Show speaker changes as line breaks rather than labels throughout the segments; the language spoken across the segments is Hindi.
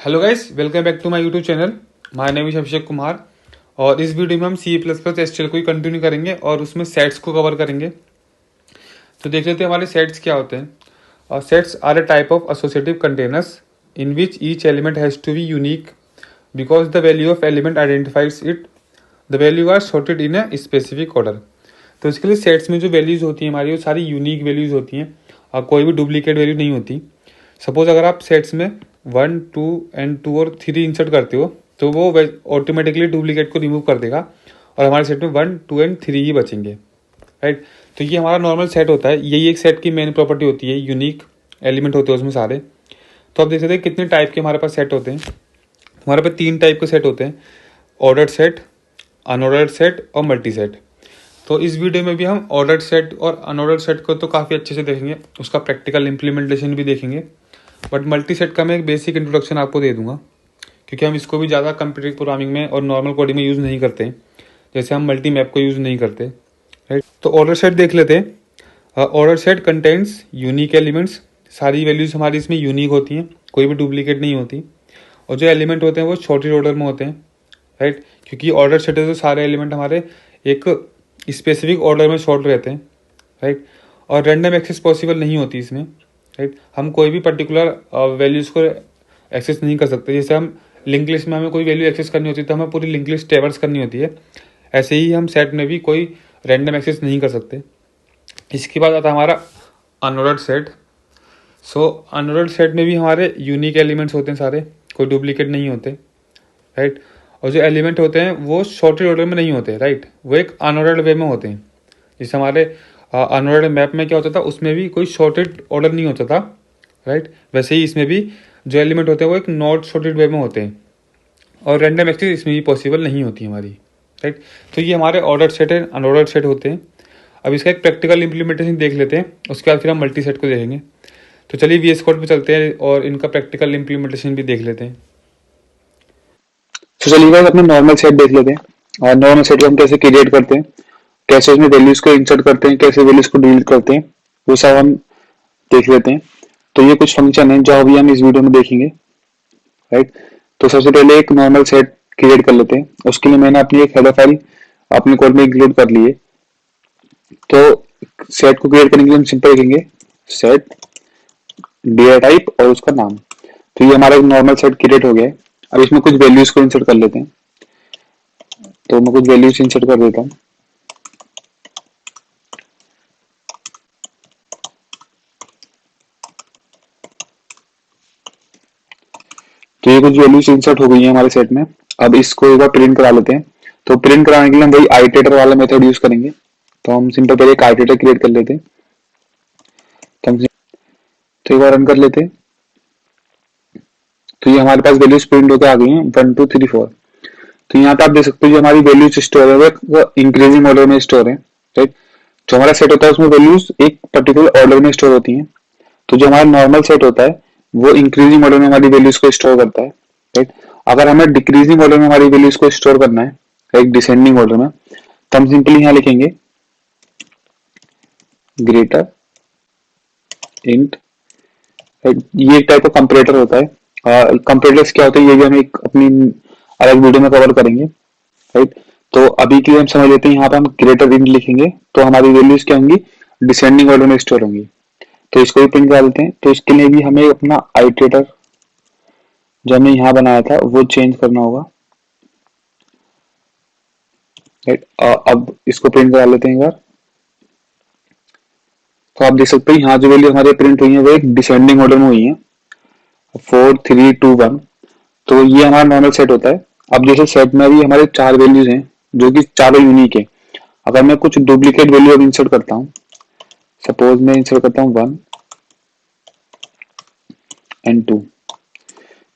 Hello guys, welcome back to my YouTube channel. My name is Abhishek Kumar और इस वीडियो में हम C++ एसक्यूएल को ही कंटिन्यू करेंगे और उसमें सेट्स को कवर करेंगे। तो देख लेते हैं हमारे सेट्स क्या होते हैं। Sets are a type of associative containers in which each element has to be unique because the value of element identifies it. The value are sorted in a specific order. तो इसके लिए सेट्स में जो वैल्यूज़ होती हैं हमारी, वो सारी यूनिक वैल्यूज़ होती हैं और कोई भी डुप्लीकेट वैल्यू नहीं होती। सपोज अगर आप सेट्स में 1, 2 एंड 2 और 3 इंसर्ट करते हो तो वो ऑटोमेटिकली डुप्लीकेट को रिमूव कर देगा और हमारे सेट में 1, 2 एंड 3 ही बचेंगे, राइट। तो ये हमारा नॉर्मल सेट होता है। यही एक सेट की मेन प्रॉपर्टी होती है, यूनिक एलिमेंट होते हैं उसमें सारे। तो आप देख सकते हैं कितने टाइप के हमारे पास सेट होते हैं। हमारे पास 3 टाइप के सेट होते हैं, ऑर्डर्ड सेट, अनऑर्डर्ड सेट और मल्टी सेट। तो इस वीडियो में भी हम ऑर्डर्ड सेट और अनऑर्डर्ड सेट को तो काफ़ी अच्छे से देखेंगे, उसका प्रैक्टिकल इम्प्लीमेंटेशन भी देखेंगे। बट मल्टी सेट का मैं एक बेसिक इंट्रोडक्शन आपको दे दूंगा क्योंकि हम इसको भी ज़्यादा कंप्यूटर प्रोग्रामिंग में और नॉर्मल कोडिंग में यूज़ नहीं करते, जैसे हम मल्टी मैप को यूज़ नहीं करते, राइट। तो ऑर्डर सेट देख लेते हैं। Order set contents unique elements. सारी वैल्यूज हमारी इसमें यूनिक होती हैं, कोई भी डुप्लीकेट नहीं होती। और जो एलिमेंट होते हैं वो शॉर्टेड ऑर्डर में होते हैं, राइट। क्योंकि ऑर्डर सेट है तो सारे एलिमेंट हमारे एक स्पेसिफिक ऑर्डर में शॉर्ट रहते हैं, राइट। और रैंडम एक्सेस पॉसिबल नहीं होती इसमें, राइट। हम कोई भी पर्टिकुलर वैल्यूज़ को एक्सेस नहीं कर सकते। जैसे हम लिंक लिस्ट में हमें कोई वैल्यू एक्सेस करनी होती है तो हमें पूरी लिंक लिस्ट ट्रैवर्स करनी होती है, ऐसे ही हम सेट में भी कोई रैंडम एक्सेस नहीं कर सकते। इसके बाद आता है हमारा अनऑर्डर्ड सेट। सो अनऑर्डर्ड सेट में भी हमारे यूनिक एलिमेंट्स होते हैं सारे, कोई डुप्लीकेट नहीं होते, राइट। और जो एलिमेंट होते हैं वो शॉर्टेड ऑर्डर में नहीं होते, राइट, वो एक अनऑर्डर्ड वे में होते हैं। जैसे हमारे अनऑर्डर्ड मैप में क्या होता था, उसमें भी कोई शॉर्टेड ऑर्डर नहीं होता था, राइट। वैसे ही इसमें भी जो एलिमेंट होते हैं वो एक नॉट शॉर्टेड वे में होते हैं और रैंडम एक्सेस इसमें भी पॉसिबल नहीं होती हमारी, राइट। तो ये हमारे ऑर्डर्ड सेट है, अनऑर्डर्ड सेट होते हैं। अब इसका एक प्रैक्टिकल इंप्लीमेंटेशन देख लेते हैं, उसके बाद फिर हम मल्टी सेट को देखेंगे। तो चलिए VS कोड पे चलते हैं और इनका प्रैक्टिकल इंप्लीमेंटेशन भी देख लेते हैं।
तो चलिए गाइस अपने नॉर्मल सेट देख लेते हैं। और नॉर्मल सेट को हम कैसे क्रिएट करते हैं, कैसे उसमें वैल्यूज को इंसर्ट करते हैं, कैसे वैल्यूज को डिलीट करते हैं, वो सब हम देख लेते हैं। तो ये कुछ फंक्शन है जो अभी हम इस वीडियो में देखेंगे, राइट। तो सबसे पहले एक नॉर्मल सेट क्रिएट कर लेते हैं। उसके लिए मैंने अपनी एक हेडर फाइल अपने कोड में इंक्लूड कर ली है। तो सेट को क्रिएट करने के लिए हम सिंपल लिखेंगे सेट डेटा टाइप और उसका नाम। तो ये हमारा एक नॉर्मल सेट क्रिएट हो गया है। अब इसमें कुछ वैल्यूज को इंसर्ट कर लेते हैं। तो मैं कुछ वैल्यूज इंसर्ट कर देता हूँ। तो ये कुछ वैल्यूज इंसर्ट हो गई है हमारे सेट में। अब इसको एक बार प्रिंट करा लेते हैं। तो प्रिंट कराने के लिए हम वही आइटरेटर वाला मेथड यूज करेंगे। तो हम सिंपल पहले एक आइटरेटर क्रिएट कर लेते हैं। तो एक बार रन कर लेते हैं। तो ये हमारे पास वैल्यूज प्रिंट होकर आ गई हैं 1, 2, 3, 4। तो यहाँ पे आप देख सकते हो जो हमारी वैल्यूज स्टोर है वो इंक्रीजिंग ऑर्डर में स्टोर है, राइट। जो हमारा सेट होता है उसमें वैल्यूज एक पर्टिकुलर ऑर्डर में स्टोर होती हैं। तो जो हमारा नॉर्मल सेट होता है वो इंक्रीजिंग ऑर्डर में हमारी वैल्यूज को स्टोर करता है, राइट। अगर हमें डिक्रीजिंग ऑर्डर में हमारी वैल्यूज को स्टोर करना है, लाइक डिसेंडिंग ऑर्डर में, तो हम सिंपली यहाँ लिखेंगे ग्रेटर इंट। ये एक टाइप का कंपैरेटर होता है। कंपैरेटर्स क्या होता है ये भी हम एक अपनी अलग वीडियो में कवर करेंगे, राइट। तो अभी के लिए हम समझ लेते हैं, यहाँ पे हम ग्रेटर इंट लिखेंगे तो हमारी वैल्यूज क्या होंगी, डिसेंडिंग ऑर्डर में स्टोर होंगी। तो इसको भी प्रिंट करा देते हैं। तो इसके लिए भी हमें अपना आइटरेटर जो हमने यहाँ बनाया था वो चेंज करना होगा, राइट। अब इसको प्रिंट करा लेते हैं एक बार। तो आप देख सकते हैं यहाँ जो वैल्यू हमारे प्रिंट हुई है वो एक डिसेंडिंग ऑर्डर में हुई है, 4, 3, 2, 1। तो ये हमारा नॉर्मल सेट होता है। अब जैसे सेट में भी हमारे 4 वैल्यूज हैं जो कि चारों यूनिक है। अगर मैं कुछ डुप्लीकेट वैल्यू अब इंसर्ट करता हूँ, सपोज मैं इंसर्ट करता हूँ 1 एंड 2।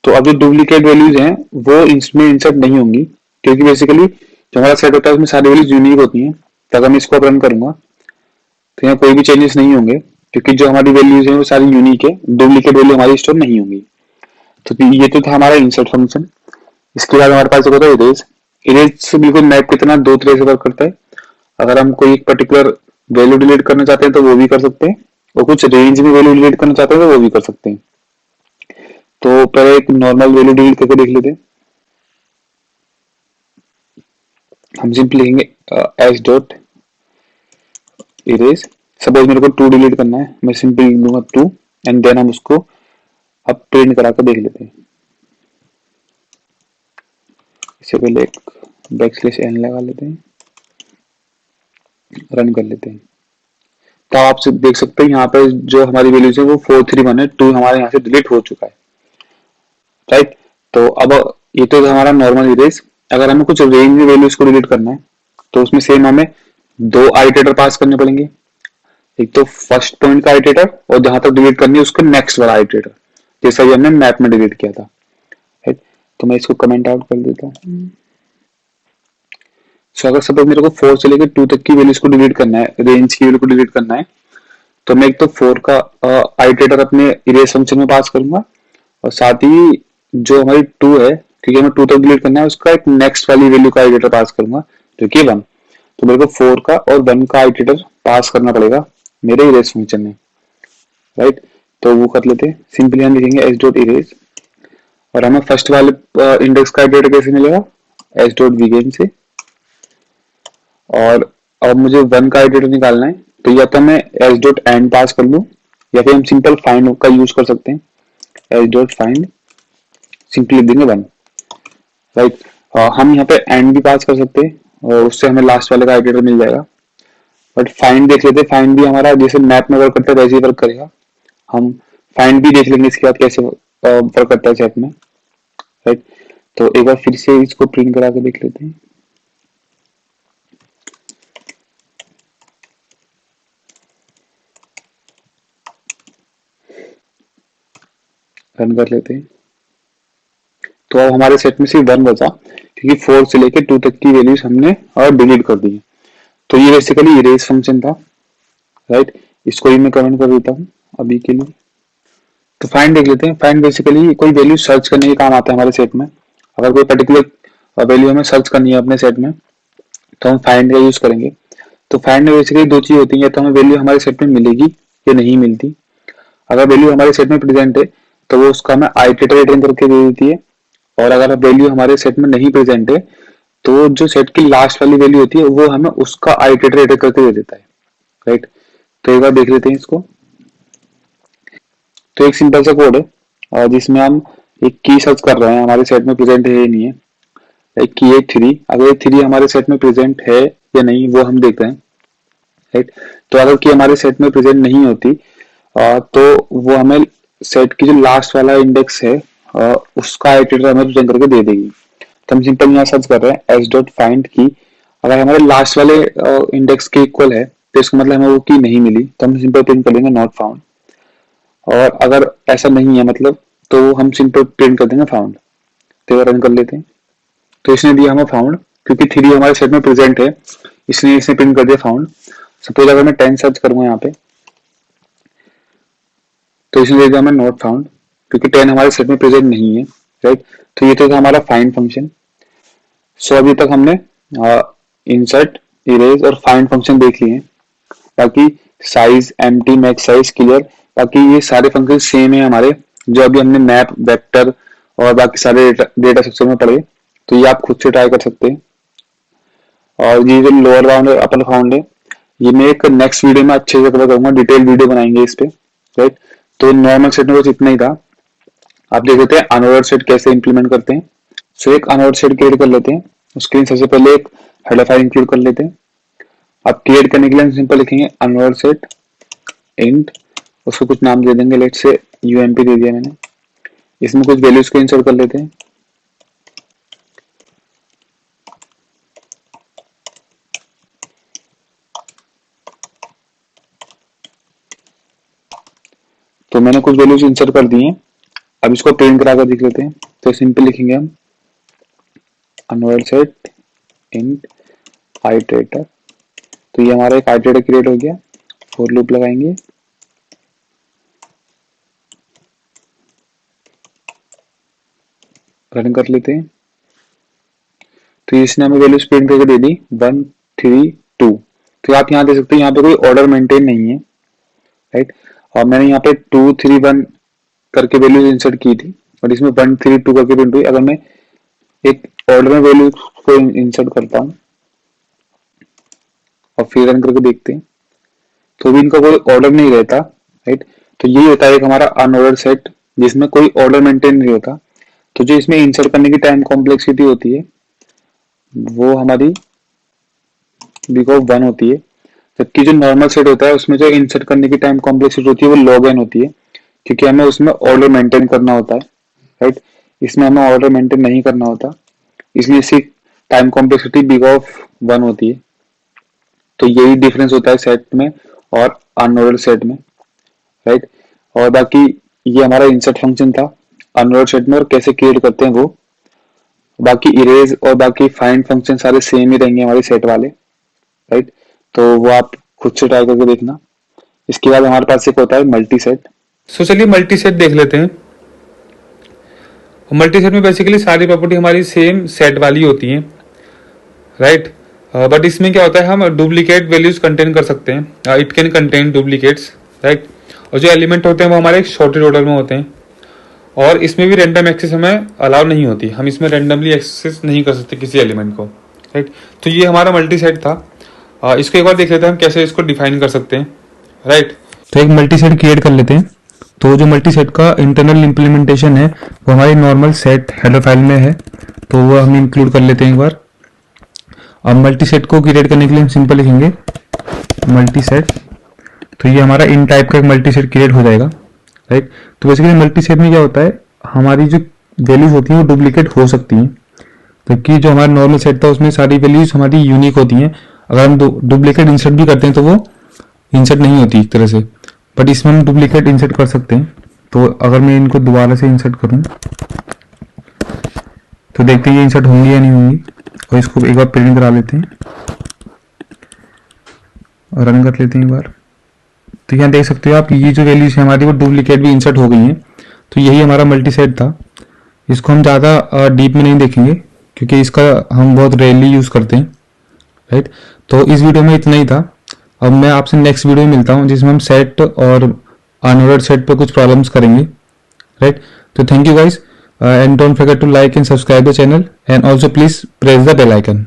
तो अब जो डुप्लीकेट वैल्यूज हैं वो इसमें इंसर्ट नहीं होंगी क्योंकि बेसिकली जो हमारा सेट होता है उसमें सारी वैल्यूज यूनिक होती हैं। तो अगर मैं इसको रन करूंगा तो यहाँ कोई भी चेंजेस नहीं होंगे क्योंकि जो हमारी वैल्यूज हैं वो सारी यूनिक है, डुप्लीकेट वैल्यू हमारी स्टोर नहीं होंगी। तो ये तो था हमारा इंसर्ट फंक्शन। इसके बाद हमारे पास होता है इरेज। इरेज से बिल्कुल मैप कितना 2 तरह से वर्क करता है। अगर हम कोई एक पर्टिकुलर वैल्यू डिलीट करना चाहते हैं तो वो भी कर सकते हैं, और कुछ रेंज में वैल्यू डिलीट करना चाहते हैं तो वो भी कर सकते हैं। तो पहले एक नॉर्मल वैल्यू डिलीट करके देख लेते हैं। हम सिंपली लिखेंगे एस डॉट इरेज। सपोज मेरे को 2 डिलीट करना है, मैं सिंपली लिख दूंगा 2 एंड देन हम उसको अब प्रिंट करा कर देख लेते हैं। इससे पहले एक बैकस्लैश एन लगा लेते हैं, रन कर लेते हैं। तो आप देख सकते हैं यहाँ पे जो हमारी वैल्यूज है वो 431 है, 2 हमारे यहाँ से डिलीट हो चुका है, राइट। तो अब ये तो हमारा नॉर्मल इरेज। अगर हमें कुछ रेंज में वैल्यूज को डिलीट करना है तो उसमें सेम हमें 2 आइटरेटर पास करने पड़ेंगे। एक तो फर्स्ट पॉइंट का आइटरेटर और जहां तक डिलीट करनी है उसका नेक्स्ट वाला आइटरेटर, जैसा कि हमने मैप में डिलीट किया था, राइट। तो मैं इसको कमेंट आउट कर देता हूँ। सो अगर सपोज मेरे को 4 से लेकर 2 तक की वैल्यूज को डिलीट करना है, रेंज की वैल्यू को डिलीट करना है, तो मैं एक तो 4 का आइटरेटर अपने इरेज फंक्शन में पास करूंगा और साथ ही जो हमारी 2 है, क्योंकि हमें 2 तक डिलीट करना है, उसका एक नेक्स्ट वाली वैल्यू का आइटरेटर पास करूंगा जो कि 1। तो मेरे को 4 का और 1 का आइटरेटर पास करना पड़ेगा मेरे इरेज फंक्शन में, राइट। तो वो कर लेते हैं। सिंपली हम लिखेंगे एस डॉट इरेज और हमें फर्स्ट वाले इंडेक्स का आइटरेटर कैसे मिलेगा, एस डॉट बिगिन से। और अब मुझे 1 का आइटरेटर निकालना है, तो या तो मैं एस डॉट एंड पास कर लूं या फिर हम सिंपल फाइंड का यूज कर सकते हैं। एस डॉट फाइंड सिंपली लिख देंगे 1, राइट। हम यहाँ पे एंड भी पास कर सकते हैं और उससे हमें लास्ट वाले का आइटरेटर मिल जाएगा। बट फाइंड देख लेते हैं, फाइंड भी हमारा जैसे मैप में वर्क करता है वैसे ही वर्क करेगा। हम फाइंड भी देख लेंगे इसके बाद कैसे वर्क करता है चैट में, राइट। तो एक बार फिर से इसको प्रिंट करा के देख लेते हैं। रन कर लेते हैं। तो अब हमारे सेट में सिर्फ 1 बचा, क्योंकि 4 से लेकर 2 तक की वैल्यूज हमने और डिलीट कर दी है। तो ये बेसिकली इरेज फंक्शन था, राइट। इसको ही मैं कमेंट कर देता हूँ अभी के लिए। तो फाइंड देख लेते हैं। फाइंड बेसिकली कोई वैल्यू सर्च करने के काम आता है हमारे सेट में। अगर कोई पर्टिकुलर वैल्यू हमें सर्च करनी है अपने सेट में तो हम फाइंड का यूज करेंगे। तो फाइंड में बेसिकली 2 चीज होती है, या तो हमें वैल्यू हमारे सेट में मिलेगी या नहीं मिलती। अगर वैल्यू हमारे सेट में प्रेजेंट है तो वो उसका हमें आइटरेटर रिटर्न करके दे देती है, और अगर वैल्यू हमारे सेट में नहीं प्रेजेंट है तो जो सेट की लास्ट वाली वैल्यू होती है वो हमें उसका आइटरेटर रिटर्न करके दे देता है, राइट। तो एक बार देख लेते हैं इसको। तो एक सिंपल सा कोड है जिसमें हम एक की सर्च कर रहे हैं, हमारे सेट में प्रेजेंट है या नहीं है। एक की है 3, अगर ये 3 हमारे सेट में प्रेजेंट है या नहीं वो हम देख रहे हैं, राइट। तो अगर की हमारे सेट में प्रेजेंट नहीं होती तो वो हमें सेट की जो लास्ट वाला इंडेक्स है उसका आइटरेटर हमें प्रेजेंट करके दे देगी। तो हम सिंपल यहाँ सर्च कर रहे हैं एस डॉट फाइंड की। अगर हमारे लास्ट वाले इंडेक्स के इक्वल है तो इसका मतलब हमें वो की नहीं मिली, तो हम सिंपल प्रिंट कर लेंगे नॉट फाउंड। और अगर ऐसा नहीं है मतलब तो हम सिंपल प्रिंट कर देंगे फाउंड। तो रन कर लेते हैं। तो इसने दिया हमें फाउंड, क्योंकि 3 हमारे सेट में प्रेजेंट है इसलिए इसने प्रिंट कर दिया फाउंड। सपोज अगर मैं 10 सर्च करूंगा यहाँ पे तो इसने दे दिया हमें नॉट फाउंड, क्योंकि 10 हमारे सेट में प्रेजेंट नहीं है, राइट। तो ये तो था हमारा फाइंड फंक्शन। सो अभी तक हमने इंसर्ट, इरेज और फाइंड फंक्शन देख लिए हैं। बाकी size, empty, max size, clear, बाकी ये सारे फंक्शन सेम है हमारे जो अभी हमने मैप, वेक्टर और बाकी सारे डेटा स्ट्रक्चर में पढ़े। तो ये आप खुद से ट्राई कर सकते हैं। और ये जो लोअर बाउंड है, अपर बाउंड है, ये मैं एक नेक्स्ट वीडियो में अच्छे से कवर करूंगा, डिटेल वीडियो बनाएंगे इस पे, राइट। तो नॉर्मल सेट में कुछ इतना ही था। आप देख लेते हैं अनऑर्डर सेट कैसे इंप्लीमेंट करते हैं। सो एक अनऑर्डर सेट क्रिएट कर लेते हैं। उसके लिए सबसे पहले एक हेडर फाइल इंक्लूड कर लेते हैं। अब क्रिएट करने के लिए हम सिंपल लिखेंगे अनऑर्डर सेट इंट, उसको कुछ नाम दे देंगे, लेट से यूएमपी दे दिया मैंने। इसमें कुछ वैल्यूज को इंसर्ट कर लेते हैं। तो मैंने कुछ वैल्यूज इंसर्ट कर दी हैं। अब इसको प्रिंट करा कर देख लेते हैं। तो सिंपल लिखेंगे हम अनऑर्डर सेट इंट आइटरेटर। तो ये हमारा एक आइटरेटर क्रिएट हो गया। फॉर लूप लगाएंगे, रन कर लेते हैं। तो इसने हमें वैल्यूज प्रिंट करके दे दी 1 3 2। तो आप यहाँ दे सकते हैं, यहाँ पे कोई ऑर्डर मेंटेन नहीं है, राइट। और मैंने यहाँ पे 2 3 1 करके वैल्यूज इंसर्ट की थी। बट इसमें 1 3 2 करके प्रिंट हुई। अगर मैं एक ऑर्डर में वैल्यू को इंसर्ट करता हूँ और फिर रन करके देखते हैं तो भी इनका कोई ऑर्डर नहीं रहता, राइट। तो यही होता है एक हमारा अनऑर्डर सेट जिसमें कोई ऑर्डर मेंटेन नहीं होता। तो जो इसमें इंसर्ट करने की टाइम कॉम्प्लेक्सिटी होती है वो हमारी बिग ऑफ 1 होती है, जबकि जो नॉर्मल सेट होता है उसमें जो इंसर्ट करने की टाइम कॉम्प्लेक्सिटी होती है वो log n होती है, क्योंकि हमें उसमें ऑर्डर मेंटेन करना होता है, राइट। इसमें हमें ऑर्डर मेंटेन नहीं करना होता, इसलिए इसकी टाइम कॉम्प्लेक्सिटी बिग ऑफ 1 होती है। तो यही डिफरेंस होता है सेट में और अनऑर्डर सेट में, राइट। और बाकी ये हमारा इंसर्ट फंक्शन था अनऑर्डर सेट में, और कैसे क्रिएट करते हैं वो। बाकी इरेज और बाकी फाइंड फंक्शन सारे सेम ही रहेंगे हमारे सेट वाले, राइट। तो वो आप खुद से ट्राई करके देखना। इसके बाद हमारे पास एक होता है मल्टी सेट।
सो चलिए मल्टी सेट देख लेते हैं। मल्टी सेट में बेसिकली सारी प्रॉपर्टी हमारी सेम सेट वाली होती हैं, राइट। बट इसमें क्या होता है, हम डुप्लीकेट वैल्यूज कंटेन कर सकते हैं, it can contain duplicates, right. और जो एलिमेंट होते हैं वो हमारे शॉर्टेड ऑर्डर में होते हैं, और इसमें भी रैंडम एक्सेस हमें अलाउ नहीं होती, हम इसमें रैंडमली एक्सेस नहीं कर सकते किसी एलिमेंट को, राइट। तो ये हमारा मल्टी सेट था। इसको एक बार देख लेते हैं हम कैसे इसको डिफाइन कर सकते हैं, राइट। तो एक मल्टी सेट क्रिएट कर लेते हैं। तो जो मल्टी सेट का इंटरनल इम्प्लीमेंटेशन है वो हमारी नॉर्मल सेट हेडर फाइल में है, तो वो हम इंक्लूड कर लेते हैं एक बार। अब मल्टी सेट को क्रिएट करने के लिए हम सिंपल लिखेंगे मल्टी सेट, तो ये हमारा इन टाइप का एक मल्टी सेट क्रिएट हो जाएगा, राइट। तो बेसिकली मल्टी सेट में क्या होता है, हमारी जो वैल्यूज होती हैं वो डुप्लीकेट हो सकती हैं, जबकि जो हमारा नॉर्मल सेट था उसमें सारी वैल्यूज हमारी यूनिक होती हैं। अगर हम डुप्लीकेट इंसर्ट भी करते हैं तो वो इंसर्ट नहीं होती एक तरह से, बट इसमें हम डुप्लीकेट इंसर्ट कर सकते हैं। तो अगर मैं इनको दोबारा से इंसर्ट करूं तो देखते हैं ये इंसर्ट होंगी या नहीं होंगी, और इसको एक बार प्रिंट करा लेते हैं और रन कर लेते हैं एक बार। तो यहाँ देख सकते हो आप, ये जो वैल्यूज है हमारी वो डुप्लीकेट भी इंसर्ट हो गई हैं। तो यही हमारा मल्टी सेट था। इसको हम ज़्यादा डीप में नहीं देखेंगे क्योंकि इसका हम बहुत रेयरली यूज़ करते हैं, राइट। तो इस वीडियो में इतना ही था। अब मैं आपसे नेक्स्ट वीडियो में मिलता हूँ जिसमें हम सेट और अनऑर्डर्ड सेट पर कुछ प्रॉब्लम्स करेंगे, राइट। तो thank you guys, and don't forget to like and subscribe the channel, and also please press the bell icon.